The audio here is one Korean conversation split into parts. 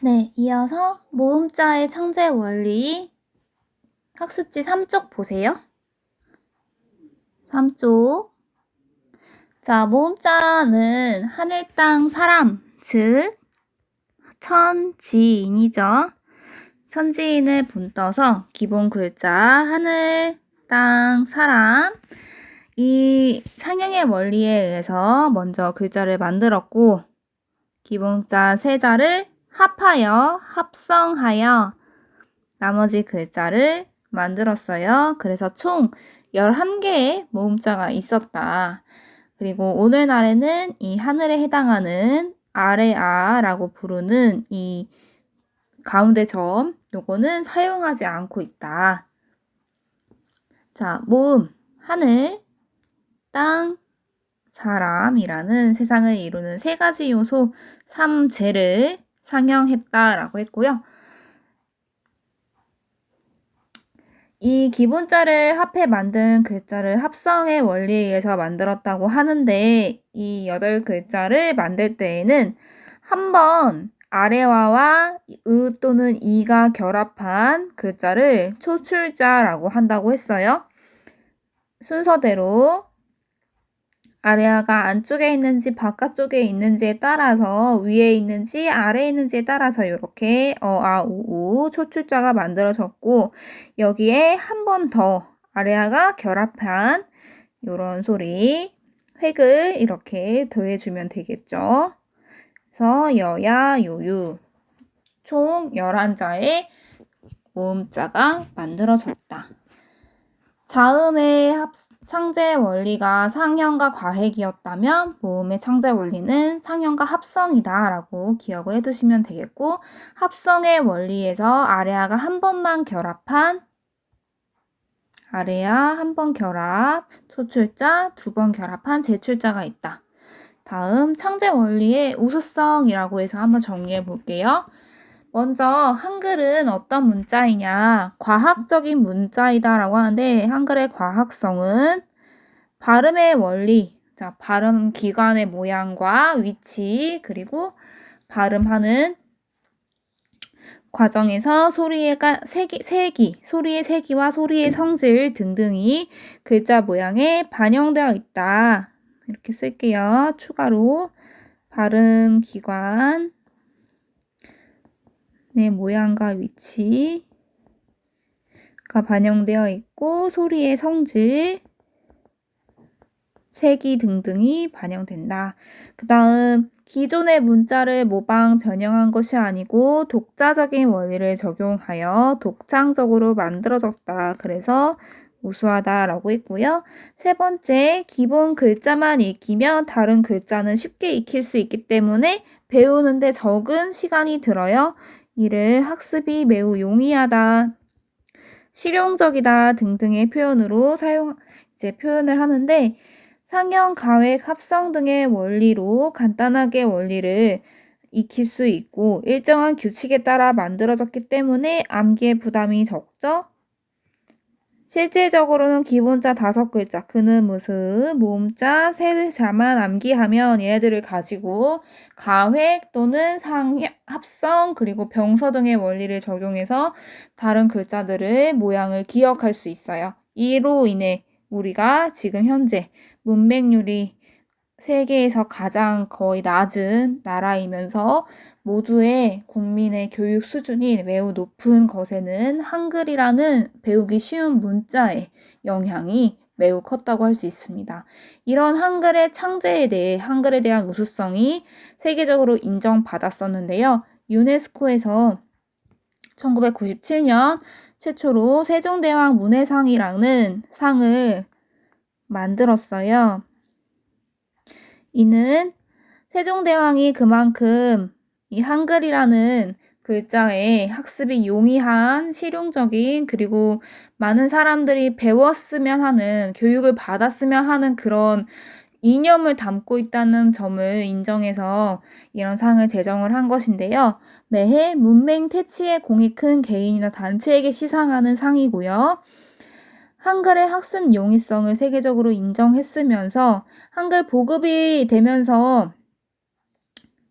네, 이어서 모음자의 창제 원리 학습지 3쪽 보세요. 3쪽. 자, 모음자는 하늘, 땅, 사람, 즉 천지인이죠. 천지인을 본떠서 기본 글자 하늘, 땅, 사람 이 상형의 원리에 의해서 먼저 글자를 만들었고 기본자 세 자를 합하여 합성하여 나머지 글자를 만들었어요. 그래서 총 11개의 모음자가 있었다. 그리고 오늘날에는 이 하늘에 해당하는 아래아라고 부르는 이 가운데 점 요거는 사용하지 않고 있다. 자, 모음 하늘, 땅, 사람이라는 세상을 이루는 세 가지 요소 3재를 상형했다라고 했고요. 이 기본자를 합해 만든 글자를 합성의 원리에 의해서 만들었다고 하는데 이 8글자를 만들 때에는 한번 아래와와 으 또는 이가 결합한 글자를 초출자라고 한다고 했어요. 순서대로 아래아가 안쪽에 있는지 바깥쪽에 있는지에 따라서 위에 있는지 아래에 있는지에 따라서 이렇게 우 초출자가 만들어졌고 여기에 한 번 더 아래아가 결합한 이런 소리 획을 이렇게 더해주면 되겠죠. 그래서 여야 요유 총 11자의 모음자가 만들어졌다. 자음의 창제 원리가 상형과 과획이었다면 모음의 창제 원리는 상형과 합성이다 라고 기억을 해두시면 되겠고 합성의 원리에서 아래아가 한 번만 결합한 아래아 한 번 결합, 초출자 두 번 결합한 제출자가 있다. 다음 창제 원리의 우수성이라고 해서 한번 정리해 볼게요. 먼저 한글은 어떤 문자이냐? 과학적인 문자이다 라고 하는데 한글의 과학성은 발음의 원리, 자, 발음 기관의 모양과 위치, 그리고 발음하는 과정에서 소리의 소리의 세기와 소리의 성질 등등이 글자 모양에 반영되어 있다. 이렇게 쓸게요. 추가로 발음 기관 의 모양과 위치가 반영되어 있고 소리의 성질, 세기 등등이 반영된다. 그 다음 기존의 문자를 모방 변형한 것이 아니고 독자적인 원리를 적용하여 독창적으로 만들어졌다. 그래서 우수하다라고 했고요. 세 번째, 기본 글자만 익히면 다른 글자는 쉽게 익힐 수 있기 때문에 배우는데 적은 시간이 들어요. 이를 학습이 매우 용이하다, 실용적이다 등등의 표현으로 표현을 하는데 상형, 가획, 합성 등의 원리로 간단하게 원리를 익힐 수 있고 일정한 규칙에 따라 만들어졌기 때문에 암기에 부담이 적죠. 실질적으로는 기본자 5글자, 그는 무슨 모음자 3자만 암기하면 얘네들을 가지고 가획 또는 합성 그리고 병서 등의 원리를 적용해서 다른 글자들의 모양을 기억할 수 있어요. 이로 인해 우리가 지금 현재 문맹률이 세계에서 가장 거의 낮은 나라이면서 모두의 국민의 교육 수준이 매우 높은 것에는 한글이라는 배우기 쉬운 문자의 영향이 매우 컸다고 할 수 있습니다. 이런 한글의 창제에 대해 한글에 대한 우수성이 세계적으로 인정받았었는데요. 유네스코에서 1997년 최초로 세종대왕 문해상이라는 상을 만들었어요. 이는 세종대왕이 그만큼 이 한글이라는 글자의 학습이 용이한, 실용적인, 그리고 많은 사람들이 배웠으면 하는, 교육을 받았으면 하는 그런 이념을 담고 있다는 점을 인정해서 이런 상을 제정을 한 것인데요. 매해 문맹 퇴치에 공이 큰 개인이나 단체에게 시상하는 상이고요. 한글의 학습 용이성을 세계적으로 인정했으면서 한글 보급이 되면서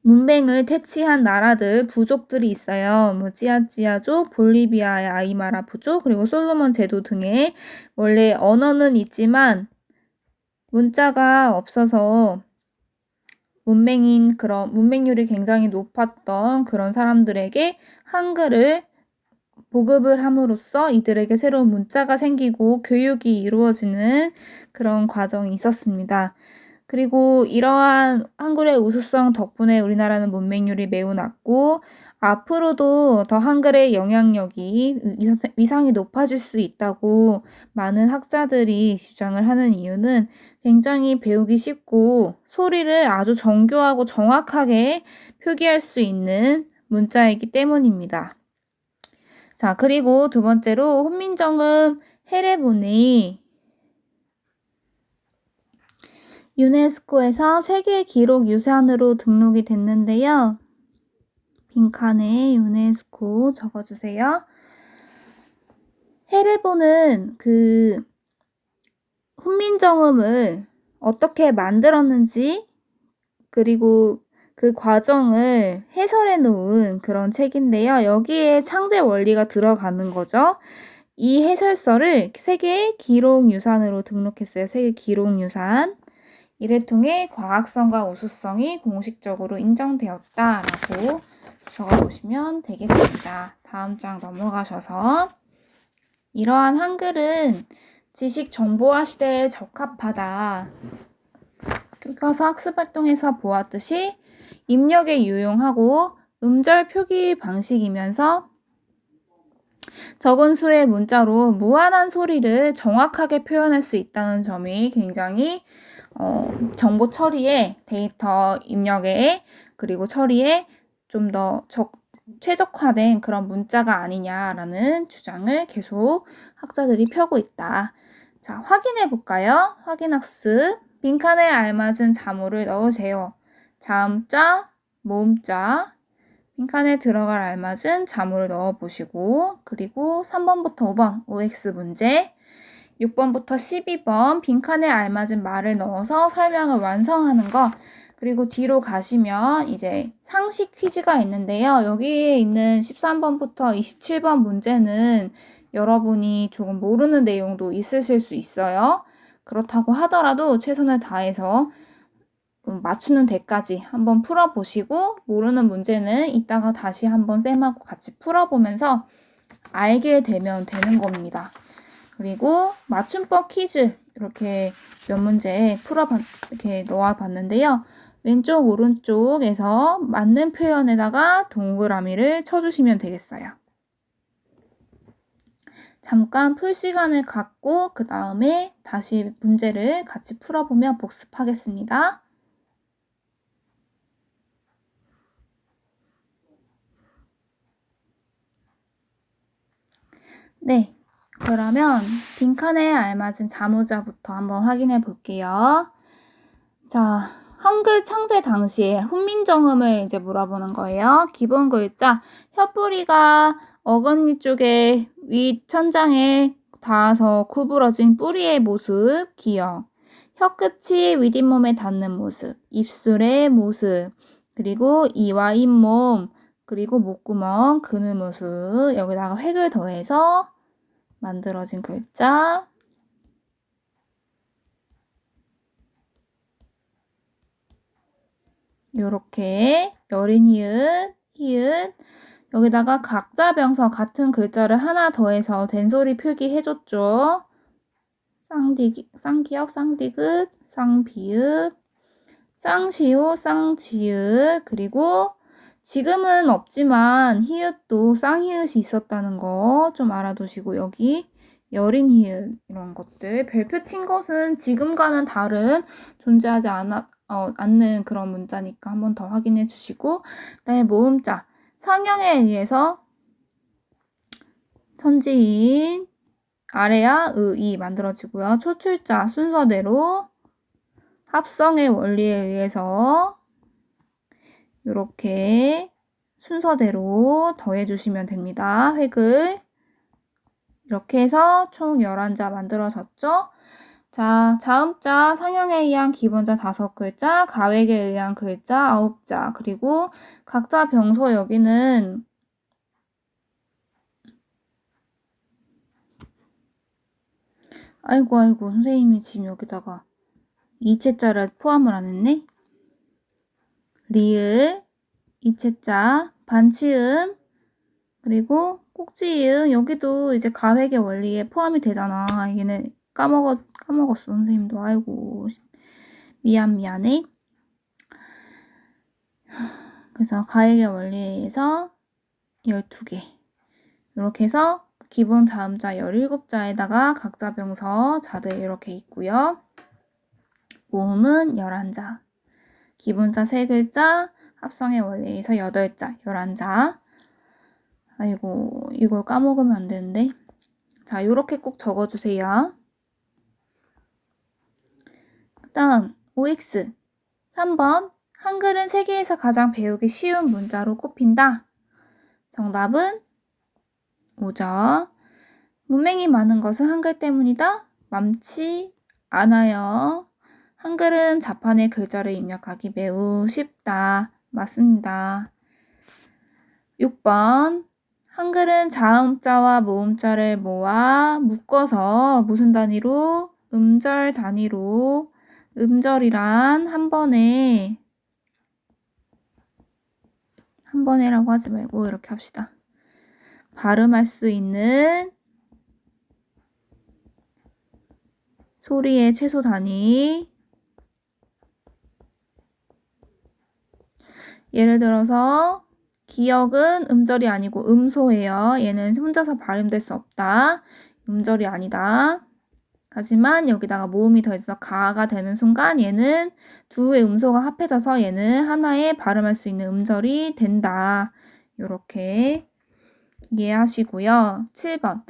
문맹을 퇴치한 나라들, 부족들이 있어요. 뭐 찌아찌아족, 볼리비아의 아이마라 부족, 그리고 솔로몬 제도 등의 원래 언어는 있지만 문자가 없어서 문맹률이 굉장히 높았던 그런 사람들에게 한글을 보급을 함으로써 이들에게 새로운 문자가 생기고 교육이 이루어지는 그런 과정이 있었습니다. 그리고 이러한 한글의 우수성 덕분에 우리나라는 문맹률이 매우 낮고 앞으로도 더 한글의 영향력이 위상이 높아질 수 있다고 많은 학자들이 주장을 하는 이유는 굉장히 배우기 쉽고 소리를 아주 정교하고 정확하게 표기할 수 있는 문자이기 때문입니다. 자, 그리고 두 번째로 훈민정음 해례본이 유네스코에서 세계 기록 유산으로 등록이 됐는데요. 빈칸에 유네스코 적어주세요. 해례본은 그 훈민정음을 어떻게 만들었는지 그리고 그 과정을 해설해 놓은 그런 책인데요. 여기에 창제 원리가 들어가는 거죠. 이 해설서를 세계 기록유산으로 등록했어요. 세계 기록유산. 이를 통해 과학성과 우수성이 공식적으로 인정되었다라고 적어보시면 되겠습니다. 다음 장 넘어가셔서 이러한 한글은 지식 정보화 시대에 적합하다. 교과서 학습활동에서 보았듯이 입력에 유용하고 음절 표기 방식이면서 적은 수의 문자로 무한한 소리를 정확하게 표현할 수 있다는 점이 굉장히 정보 처리에, 데이터 입력에, 그리고 처리에 좀 더 최적화된 그런 문자가 아니냐라는 주장을 계속 학자들이 펴고 있다. 자, 확인해 볼까요? 확인학습. 빈칸에 알맞은 자모를 넣으세요. 자음자, 모음자, 빈칸에 들어갈 알맞은 자모를 넣어보시고 그리고 3번부터 5번 OX 문제 6번부터 12번 빈칸에 알맞은 말을 넣어서 설명을 완성하는 거 그리고 뒤로 가시면 이제 상식 퀴즈가 있는데요. 여기에 있는 13번부터 27번 문제는 여러분이 조금 모르는 내용도 있으실 수 있어요. 그렇다고 하더라도 최선을 다해서 맞추는 데까지 한번 풀어보시고 모르는 문제는 이따가 다시 한번 쌤하고 같이 풀어보면서 알게 되면 되는 겁니다. 그리고 맞춤법 퀴즈 이렇게 몇 문제 이렇게 넣어봤는데요. 왼쪽 오른쪽에서 맞는 표현에다가 동그라미를 쳐주시면 되겠어요. 잠깐 풀 시간을 갖고 그 다음에 다시 문제를 같이 풀어보며 복습하겠습니다. 네, 그러면 빈칸에 알맞은 자모자부터 한번 확인해 볼게요. 자, 한글 창제 당시에 훈민정음을 이제 물어보는 거예요. 기본 글자, 혀뿌리가 어금니 쪽에 윗천장에 닿아서 구부러진 뿌리의 모습, 기억. 혀끝이 윗잇몸에 닿는 모습, 입술의 모습, 그리고 이와 잇몸, 그리고 목구멍, 그는 모습, 여기다가 획을 더해서 만들어진 글자. 요렇게 여린 히읗, 히읗, 여기다가 각자 병서 같은 글자를 하나 더해서 된소리 표기해줬죠. 쌍기역, 쌍디귿, 쌍비읍, 쌍시오, 쌍지읒, 그리고 지금은 없지만 히읗도 쌍히읗이 있었다는 거 좀 알아두시고 여기 여린 히읗 이런 것들 별표 친 것은 지금과는 다른 존재하지 않는 그런 문자니까 한번 더 확인해 주시고 그다음에 모음자 상형에 의해서 천지인 아래야 의이 만들어지고요. 초출자 순서대로 합성의 원리에 의해서 이렇게 순서대로 더해주시면 됩니다. 획을 이렇게 해서 총 11자 만들어졌죠. 자, 자음자, 상형에 의한 기본자 5글자, 가획에 의한 글자 9자, 그리고 각자 병서 여기는 아이고 선생님이 지금 여기다가 이체자를 포함을 안 했네. 리을, 이체자, 반치음, 그리고 꼭지음 여기도 이제 가획의 원리에 포함이 되잖아. 얘는 까먹었어 선생님도. 아이고 미안해. 그래서 가획의 원리에 의해서 12개 이렇게 해서 기본 자음자 17자에다가 각자 병서 자들 이렇게 있고요. 모음은 11자, 기본자 3글자, 합성의 원리에 의해서 8자, 11자. 아이고 이걸 까먹으면 안 되는데. 자, 요렇게 꼭 적어주세요. 그 다음 OX 3번 한글은 세계에서 가장 배우기 쉬운 문자로 꼽힌다. 정답은 5죠. 문맹이 많은 것은 한글 때문이다. 많지 않아요. 한글은 자판에 글자를 입력하기 매우 쉽다. 맞습니다. 6번 한글은 자음자와 모음자를 모아 묶어서 무슨 단위로? 음절 단위로. 음절이란 한 번에라고 하지 말고 이렇게 합시다. 발음할 수 있는 소리의 최소 단위. 예를 들어서 기역은 음절이 아니고 음소예요. 얘는 혼자서 발음될 수 없다. 음절이 아니다. 하지만 여기다가 모음이 더해져서 가가 되는 순간 얘는 두의 음소가 합해져서 얘는 하나의 발음할 수 있는 음절이 된다. 이렇게 이해하시고요. 7번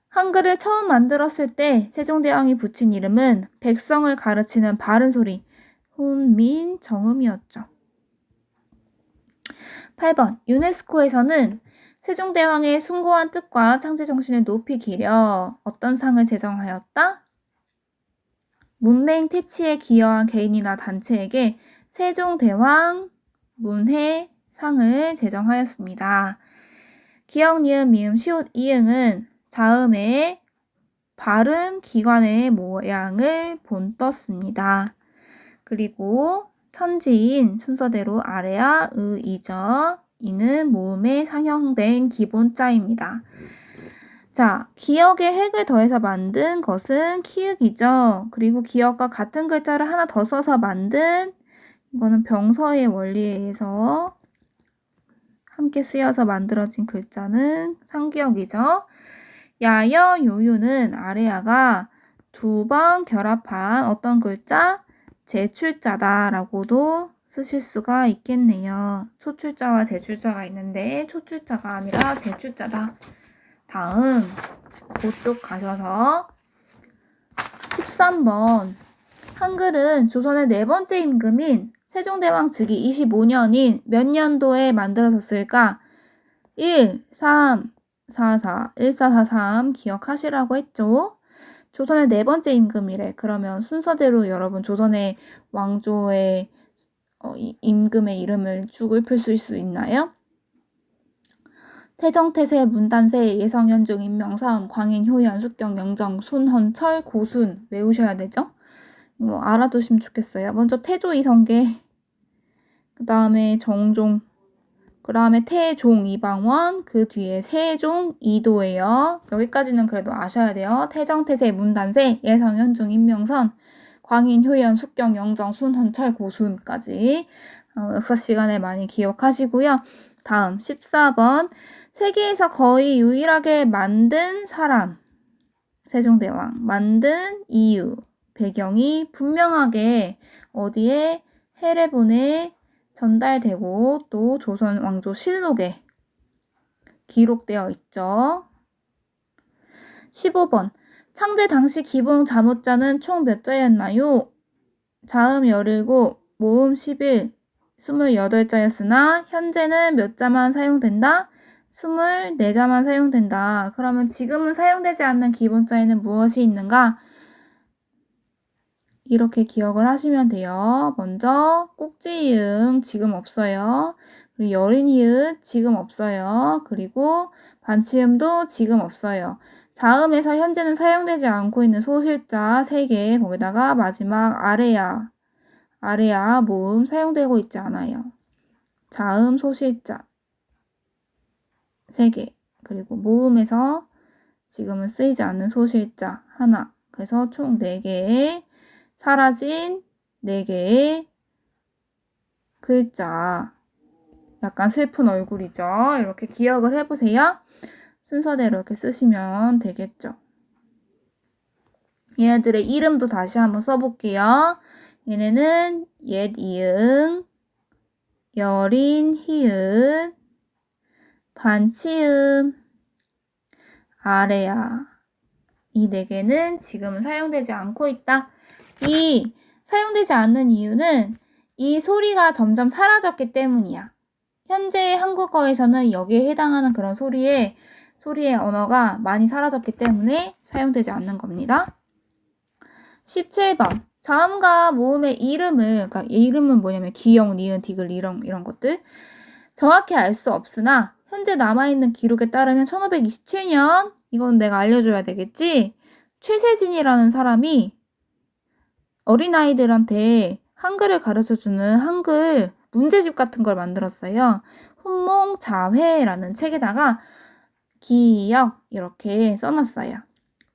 한글을 처음 만들었을 때 세종대왕이 붙인 이름은 백성을 가르치는 바른 소리 훈민정음이었죠. 8번 유네스코에서는 세종대왕의 숭고한 뜻과 창제정신을 높이 기려 어떤 상을 제정하였다? 문맹 퇴치에 기여한 개인이나 단체에게 세종대왕 문해상을 제정하였습니다. 기역, 니은, 미음, 시옷, 이응은 자음의 발음 기관의 모양을 본떴습니다. 그리고 천지인 순서대로 아래야 의이죠. 이는 모음에 상형된 기본자입니다. 자, 기역에 획을 더해서 만든 것은 키읔이죠. 그리고 기역과 같은 글자를 하나 더 써서 만든 이거는 병서의 원리에 의해서 함께 쓰여서 만들어진 글자는 상기역이죠. 야여 요요는 아래야가 2번 결합한 어떤 글자? 제출자다 라고도 쓰실 수가 있겠네요. 초출자와 제출자가 있는데 초출자가 아니라 제출자다. 다음 그쪽 가셔서 13번 한글은 조선의 4번째 임금인 세종대왕 즉위 25년인 몇 년도에 만들어졌을까? 1443 기억하시라고 했죠. 조선의 4번째 임금이래. 그러면 순서대로 여러분 조선의 왕조의 임금의 이름을 쭉 읊을 수 있나요? 태정태세, 문단세, 예성현중, 임명선, 광인, 효연, 숙경, 영정, 순헌철, 고순 외우셔야 되죠? 알아두시면 좋겠어요. 먼저 태조 이성계, 그 다음에 정종, 그 다음에 태종 이방원, 그 뒤에 세종 이도예요. 여기까지는 그래도 아셔야 돼요. 태정태세, 문단세, 예성현중, 임명선, 광인, 효연, 숙경, 영정, 순헌철, 고순까지 역사 시간에 많이 기억하시고요. 다음 14번 세계에서 거의 유일하게 만든 사람 세종대왕 만든 이유 배경이 분명하게 어디에 해례본에 전달되고 또 조선 왕조 실록에 기록되어 있죠. 15번 창제 당시 기본 자모자는 총 몇 자였나요? 자음 17, 모음 11, 28자였으나 현재는 몇 자만 사용된다? 24자만 사용된다. 그러면 지금은 사용되지 않는 기본자에는 무엇이 있는가? 이렇게 기억을 하시면 돼요. 먼저 꼭지이응 지금 없어요. 그리고 여린 히읗 지금 없어요. 그리고 반치음도 지금 없어요. 자음에서 현재는 사용되지 않고 있는 소실자 3개, 거기다가 마지막 아래야 모음 사용되고 있지 않아요. 자음 소실자 3개, 그리고 모음에서 지금은 쓰이지 않는 소실자 하나. 그래서 총 4개의 사라진 4개의 글자. 약간 슬픈 얼굴이죠. 이렇게 기억을 해보세요. 순서대로 이렇게 쓰시면 되겠죠. 얘네들의 이름도 다시 한번 써볼게요. 얘네는 옛 이응, 여린 히읗, 반치음, 아래야. 이 4개는 지금은 사용되지 않고 있다. 이 사용되지 않는 이유는 이 소리가 점점 사라졌기 때문이야. 현재 한국어에서는 여기에 해당하는 그런 소리의 언어가 많이 사라졌기 때문에 사용되지 않는 겁니다. 17번. 자음과 모음의 이름을, 그러니까 이름은 뭐냐면 기역, 니은, 디귿 이런 것들 정확히 알 수 없으나 현재 남아있는 기록에 따르면 1527년, 이건 내가 알려줘야 되겠지? 최세진이라는 사람이 어린아이들한테 한글을 가르쳐주는 한글 문제집 같은 걸 만들었어요. 훈몽자회라는 책에다가 기역 이렇게 써놨어요.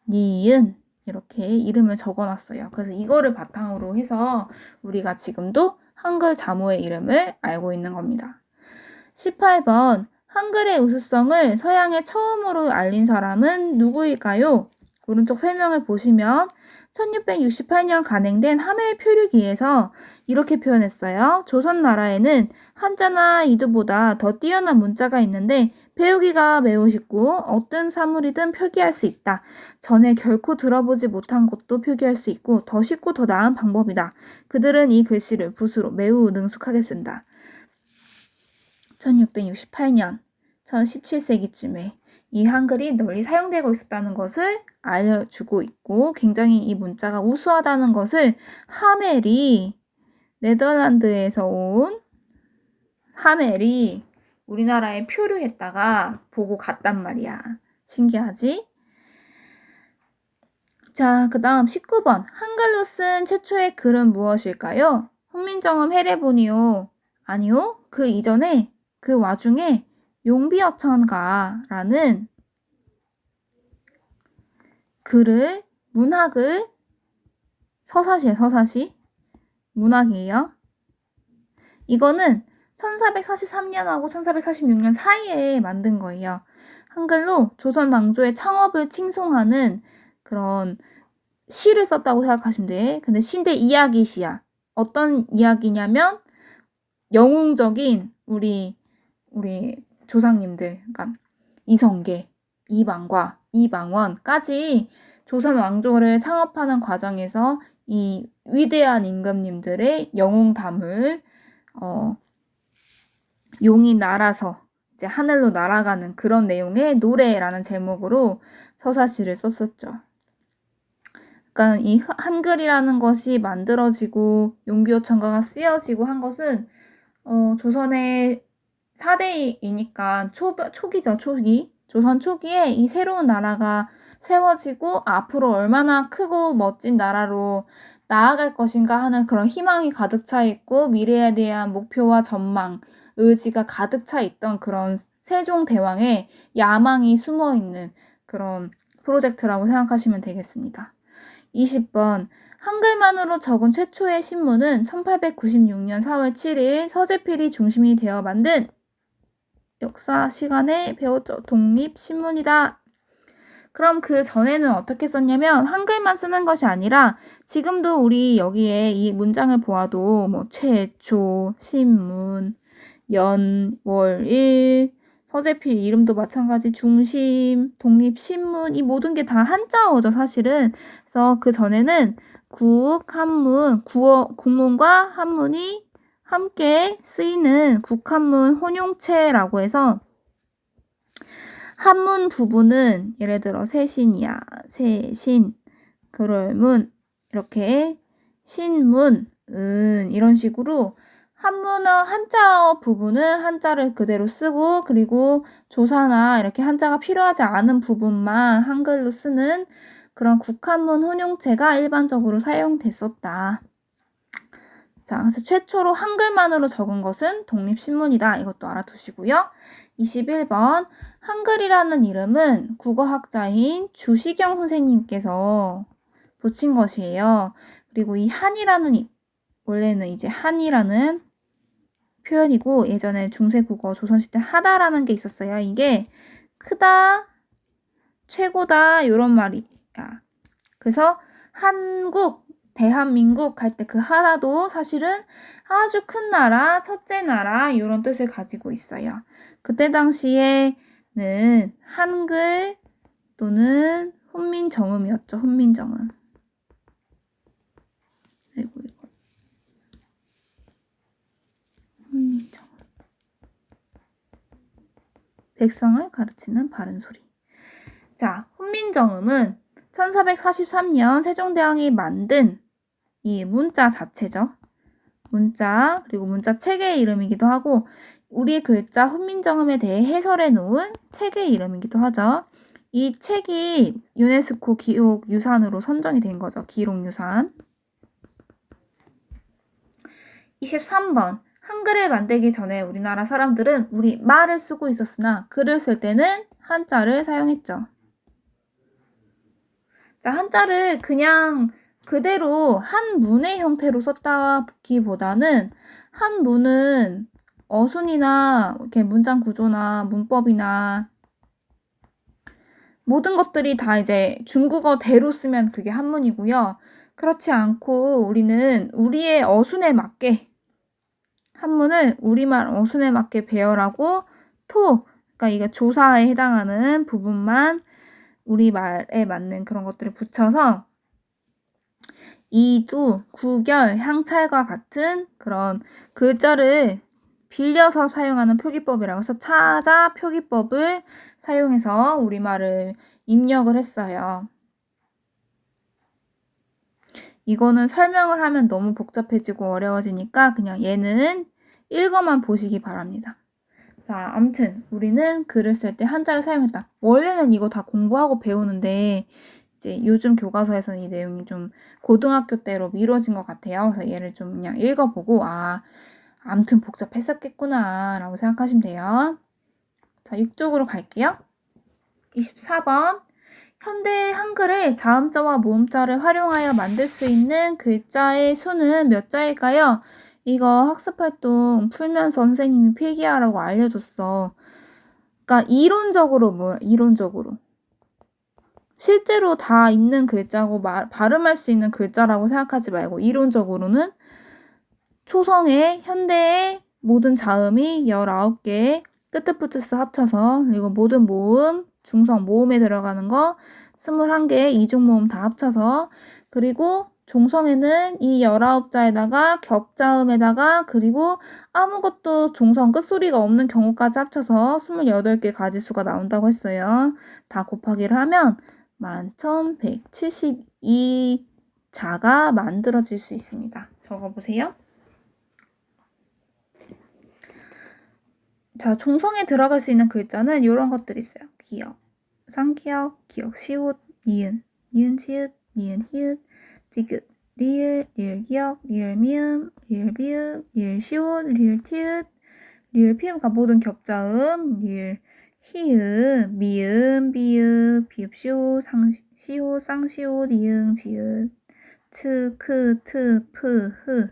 니은 이렇게 이름을 적어놨어요. 그래서 이거를 바탕으로 해서 우리가 지금도 한글 자모의 이름을 알고 있는 겁니다. 18번. 한글의 우수성을 서양에 처음으로 알린 사람은 누구일까요? 오른쪽 설명을 보시면 1668년 간행된 하멜 표류기에서 이렇게 표현했어요. 조선 나라에는 한자나 이두보다 더 뛰어난 문자가 있는데 배우기가 매우 쉽고 어떤 사물이든 표기할 수 있다. 전에 결코 들어보지 못한 것도 표기할 수 있고 더 쉽고 더 나은 방법이다. 그들은 이 글씨를 붓으로 매우 능숙하게 쓴다. 1668년, 17세기쯤에 이 한글이 널리 사용되고 있었다는 것을 알려주고 있고 굉장히 이 문자가 우수하다는 것을 하멜이 네덜란드에서 온 하멜이 우리나라에 표류했다가 보고 갔단 말이야. 신기하지? 자, 그 다음 19번. 한글로 쓴 최초의 글은 무엇일까요? 훈민정음 해례본이요. 아니요. 그 이전에 그 와중에 용비어천가라는 글을 문학을 서사시 문학이에요. 이거는 1443년하고 1446년 사이에 만든 거예요. 한글로 조선 왕조의 창업을 칭송하는 그런 시를 썼다고 생각하시면 돼. 근데 시인데 이야기 시야. 어떤 이야기냐면 영웅적인 우리 조상님들, 그러니까 이성계, 이방과 이방원까지 조선 왕조를 창업하는 과정에서 이 위대한 임금님들의 영웅담을 용이 날아서 이제 하늘로 날아가는 그런 내용의 노래라는 제목으로 서사시를 썼었죠. 그러니까 이 한글이라는 것이 만들어지고 용비어천가가 쓰여지고 한 것은 조선의 4대이니까 초기죠, 초기. 조선 초기에 이 새로운 나라가 세워지고 앞으로 얼마나 크고 멋진 나라로 나아갈 것인가 하는 그런 희망이 가득 차 있고 미래에 대한 목표와 전망, 의지가 가득 차 있던 그런 세종대왕의 야망이 숨어 있는 그런 프로젝트라고 생각하시면 되겠습니다. 20번. 한글만으로 적은 최초의 신문은 1896년 4월 7일 서재필이 중심이 되어 만든 역사 시간에 배웠죠. 독립신문이다. 그럼 그 전에는 어떻게 썼냐면 한글만 쓰는 것이 아니라 지금도 우리 여기에 이 문장을 보아도 뭐 최초, 신문, 연, 월, 일, 서재필 이름도 마찬가지 중심, 독립신문 이 모든 게 다 한자어죠 사실은. 그래서 그 전에는 국한문, 국문과 한문이 함께 쓰이는 국한문 혼용체라고 해서 한문 부분은 예를 들어 세신이야, 세신, 그럴문 이렇게 신문, 은 이런 식으로 한문어 한자어 부분은 한자를 그대로 쓰고 그리고 조사나 이렇게 한자가 필요하지 않은 부분만 한글로 쓰는 그런 국한문 혼용체가 일반적으로 사용됐었다. 자, 그래서 최초로 한글만으로 적은 것은 독립신문이다. 이것도 알아두시고요. 21번 한글이라는 이름은 국어학자인 주시경 선생님께서 붙인 것이에요. 그리고 이 한이라는 원래는 이제 한이라는 표현이고 예전에 중세국어 조선시대 하다라는 게 있었어요. 이게 크다, 최고다 이런 말이야. 그래서 한국, 대한민국 할 때 그 하나도 사실은 아주 큰 나라, 첫째 나라 이런 뜻을 가지고 있어요. 그때 당시에는 한글 또는 훈민정음이었죠. 훈민정음. 아이고 이거. 훈민정음. 백성을 가르치는 바른 소리. 자, 훈민정음은 1443년 세종대왕이 만든 이 문자 자체죠. 문자, 그리고 문자 책의 이름이기도 하고 우리 글자 훈민정음에 대해 해설해 놓은 책의 이름이기도 하죠. 이 책이 유네스코 기록유산으로 선정이 된 거죠. 기록유산. 23번. 한글을 만들기 전에 우리나라 사람들은 우리말을 쓰고 있었으나 글을 쓸 때는 한자를 사용했죠. 자, 한자를 그냥 그대로 한문의 형태로 썼다기보다는 한문은 어순이나 이렇게 문장 구조나 문법이나 모든 것들이 다 이제 중국어대로 쓰면 그게 한문이고요. 그렇지 않고 우리는 우리의 어순에 맞게 한문을 우리말 어순에 맞게 배열하고 그러니까 이게 조사에 해당하는 부분만 우리말에 맞는 그런 것들을 붙여서 이두, 구결, 향찰과 같은 그런 글자를 빌려서 사용하는 표기법이라고 해서 차자 표기법을 사용해서 우리말을 입력을 했어요. 이거는 설명을 하면 너무 복잡해지고 어려워지니까 그냥 얘는 읽어만 보시기 바랍니다. 자, 아무튼 우리는 글을 쓸 때 한자를 사용했다. 원래는 이거 다 공부하고 배우는데 이제 요즘 교과서에서는 이 내용이 좀 고등학교 때로 미뤄진 것 같아요. 그래서 얘를 좀 그냥 읽어보고 아무튼 복잡했었겠구나 라고 생각하시면 돼요. 자, 6쪽으로 갈게요. 24번 현대 한글의 자음자와 모음자를 활용하여 만들 수 있는 글자의 수는 몇 자일까요? 이거 학습활동 풀면서 선생님이 필기하라고 알려줬어. 그러니까 이론적으로. 실제로 다 있는 글자고 발음할 수 있는 글자라고 생각하지 말고 이론적으로는 초성의 현대의 모든 자음이 19개 뜨뜨푸트스 합쳐서 그리고 모든 모음, 중성 모음에 들어가는 거 21개 이중모음 다 합쳐서 그리고 종성에는 이 19자에다가 겹자음에다가 그리고 아무것도 종성 끝소리가 없는 경우까지 합쳐서 28개 가지수가 나온다고 했어요. 다 곱하기를 하면 11,172자가 만들어질 수 있습니다. 적어보세요. 자, 종성에 들어갈 수 있는 글자는 이런 것들이 있어요. 기역, 쌍기역, 기역, 시옷, 니은, 니은, 치읓, 니은, 히읗, 디귿, 리을, 리을, 기역, 리을, 미음, 리을, 비읍, 리을, 시옷, 리을, 티읕, 리을, 피읍, 그러니까 모든 겹자음, 리을, 히읗, 미음, 비읍, 비읍, 시옷, 시옷, 쌍시옷, 이응, 지읒, 츠, 크, 트, 프, 흐.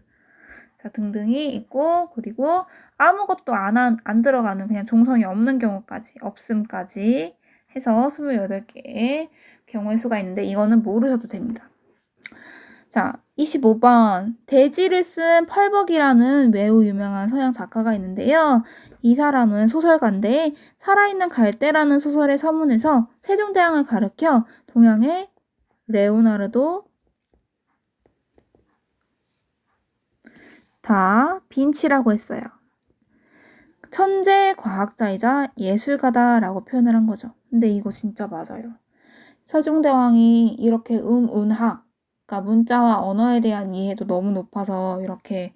자, 등등이 있고 그리고 아무것도 안 들어가는 그냥 종성이 없는 경우까지 없음까지 해서 28개의 경우의 수가 있는데 이거는 모르셔도 됩니다. 자, 25번 대지를 쓴 펄벅이라는 매우 유명한 서양 작가가 있는데요. 이 사람은 소설가인데 살아있는 갈대라는 소설의 서문에서 세종대왕을 가르켜 동양의 레오나르도 다 빈치라고 했어요. 천재 과학자이자 예술가다라고 표현을 한 거죠. 근데 이거 진짜 맞아요. 세종대왕이 이렇게 운학, 그러니까 문자와 언어에 대한 이해도 너무 높아서 이렇게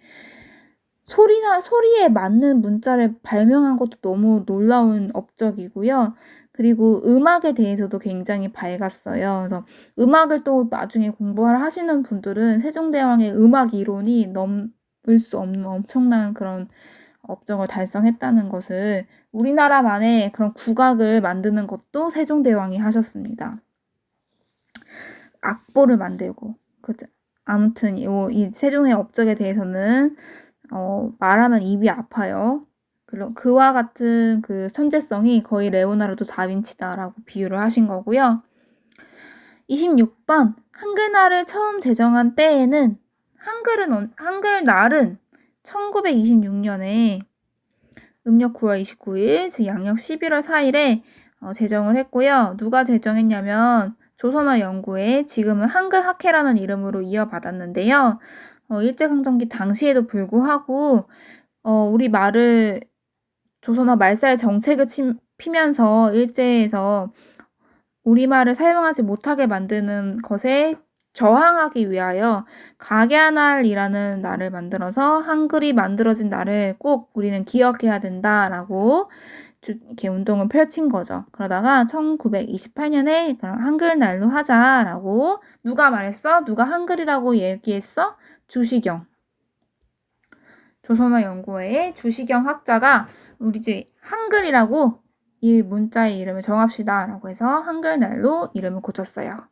소리에 맞는 문자를 발명한 것도 너무 놀라운 업적이고요. 그리고 음악에 대해서도 굉장히 밝았어요. 그래서 음악을 또 나중에 공부를 하시는 분들은 세종대왕의 음악 이론이 넘을 수 없는 엄청난 그런 업적을 달성했다는 것을, 우리나라만의 그런 국악을 만드는 것도 세종대왕이 하셨습니다. 악보를 만들고. 아무튼 이 세종의 업적에 대해서는 말하면 입이 아파요. 그와 같은 그 천재성이 거의 레오나르도 다빈치다라고 비유를 하신 거고요. 26번 한글날을 처음 제정한 때에는 한글날은 1926년에 음력 9월 29일, 즉 양력 11월 4일에 제정을 했고요. 누가 제정했냐면 조선어 연구회, 지금은 한글학회라는 이름으로 이어받았는데요. 일제강점기 당시에도 불구하고 우리 말을 조선어 말살 정책을 피면서 일제에서 우리말을 사용하지 못하게 만드는 것에 저항하기 위하여 각야날이라는 날을 만들어서 한글이 만들어진 날을 꼭 우리는 기억해야 된다라고 이렇게 운동을 펼친 거죠. 그러다가 1928년에 그럼 한글날로 하자라고 누가 말했어? 누가 한글이라고 얘기했어? 주시경. 조선어 연구회의 주시경 학자가 우리 이제 한글이라고 이 문자의 이름을 정합시다 라고 해서 한글날로 이름을 고쳤어요.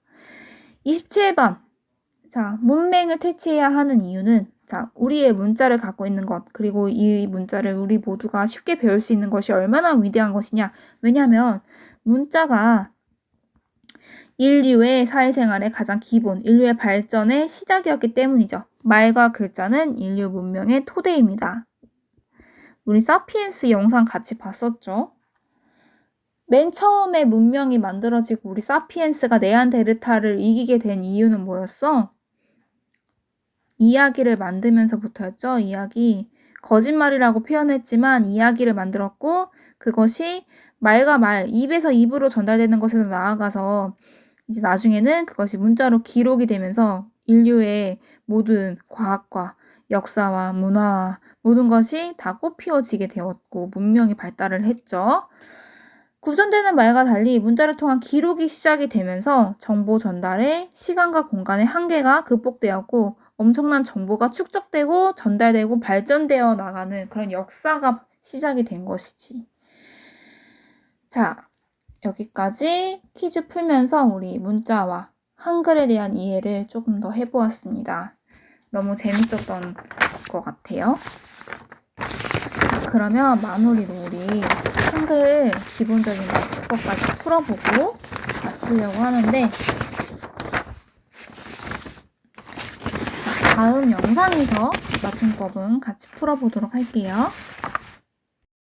27번. 자, 문맹을 퇴치해야 하는 이유는, 자, 우리의 문자를 갖고 있는 것, 그리고 이 문자를 우리 모두가 쉽게 배울 수 있는 것이 얼마나 위대한 것이냐. 왜냐하면 문자가 인류의 사회생활의 가장 기본, 인류의 발전의 시작이었기 때문이죠. 말과 글자는 인류 문명의 토대입니다. 우리 사피엔스 영상 같이 봤었죠? 맨 처음에 문명이 만들어지고 우리 사피엔스가 네안데르탈을 이기게 된 이유는 뭐였어? 이야기를 만들면서부터였죠. 이야기. 거짓말이라고 표현했지만 이야기를 만들었고, 그것이 말과 말, 입에서 입으로 전달되는 것에서 나아가서 이제 나중에는 그것이 문자로 기록이 되면서 인류의 모든 과학과 역사와 문화와 모든 것이 다 꽃피워지게 되었고 문명이 발달을 했죠. 구전되는 말과 달리 문자를 통한 기록이 시작이 되면서 정보 전달에 시간과 공간의 한계가 극복되었고 엄청난 정보가 축적되고 전달되고 발전되어 나가는 그런 역사가 시작이 된 것이지. 자, 여기까지 퀴즈 풀면서 우리 문자와 한글에 대한 이해를 조금 더 해보았습니다. 너무 재밌었던 것 같아요. 그러면 마무리로 우리 한글 기본적인 맞춤법까지 풀어보고 마치려고 하는데, 다음 영상에서 맞춤법은 같이 풀어보도록 할게요.